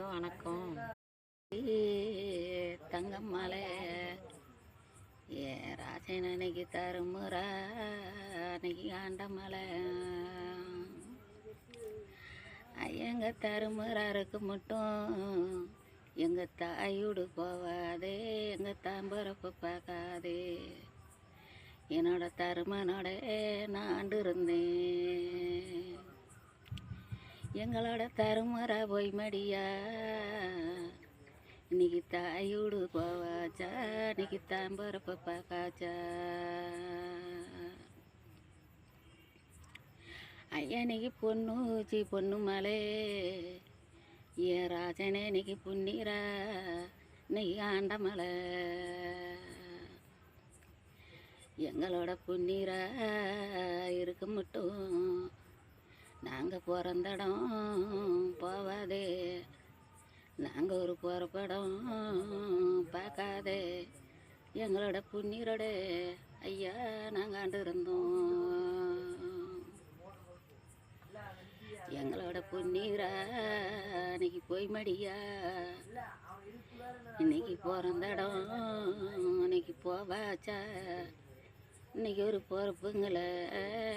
எல்லாருக்கும் வணக்கம். தங்கம்மாளே ஏ ராஜன் அன்னைக்கு தருமுறா அன்னைக்கு ஆண்ட மலை எங்க தருமுறாருக்கு மட்டும் எங்க தாயோடு போவாதே, எங்க தாம்பரப்பு பார்க்காதே. என்னோட தருமனோட நான் ஆண்டு இருந்தேன். எங்களோட தருமுறை போய் மடியா இன்னைக்கு தாயோடு போவாச்சா, இன்னைக்கு தாம்பரப்ப பார்க்காச்சா. ஐயா இன்னைக்கு பொண்ணு ஊச்சி பொண்ணு மலை என் ராஜனே இன்னைக்கு புண்ணீரா இன்னைக்கு ஆண்ட மலை. எங்களோட புண்ணீரா இருக்க மட்டும் நாங்கள் பிறந்தடம் போவாதே, நாங்கள் ஒரு புறப்படம் பார்க்காதே. எங்களோட புண்ணீரோட ஐயா நாங்கள் ஆண்டு இருந்தோம். எங்களோட புண்ணீரா இன்னைக்கு போய் மடியா இன்னைக்கு பிறந்தடம் இன்னைக்கு போவாச்சா, இன்னைக்கு ஒரு பொறுப்புங்களை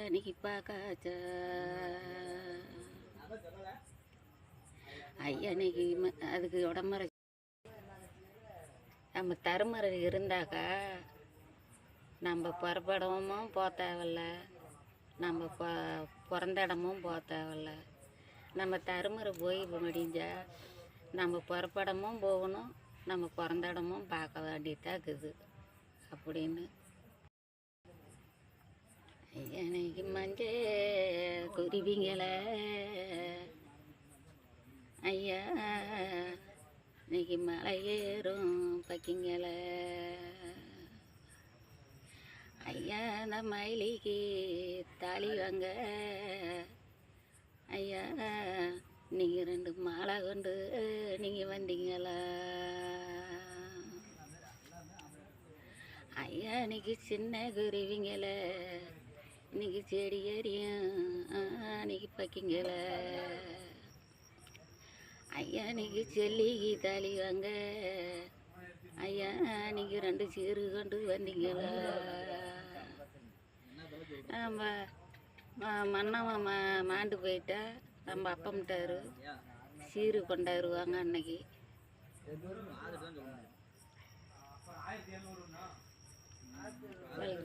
இன்னைக்கு பார்க்காச்சா. ஐயா இன்னைக்கு அதுக்கு உடம்புற நம்ம தருமறை இருந்தாக்கா நம்ம புறப்படமும் போக தேவையில்ல, நம்ம பிறந்த இடமும் போக தேவையில்ல. நம்ம தருமறை போய் முடிஞ்சா நம்ம புறப்படமும் போகணும், நம்ம பிறந்த இடமும் பார்க்க வேண்டியதாக இருக்குது அப்படின்னு. எனக்கு மஞ்ச குருவிங்கள ஐயா இன்னைக்கு மலை ஏறும் பக்கிங்கள ஐயா. அந்த மயிலிக்கு தாலி வாங்க ஐயா, நீங்கள் 2 மாலை கொண்டு நீங்கள் வந்தீங்களா ஐயா. இன்னைக்கு சின்ன குருவிங்கள இன்னைக்கு செடி ஏறியும் இன்னைக்கு பக்கிங்கள ஐயா. இன்னைக்கு செல்லிக்கு தாலி வாங்க ஐயா, இன்னைக்கு 2 சீரு கொண்டு வந்தீங்களா. நம்ம மன்னவன் மாண்டு போயிட்டா நம்ம அப்பம்ட்டாரு சீரு கொண்டாருவாங்க அன்னைக்கு.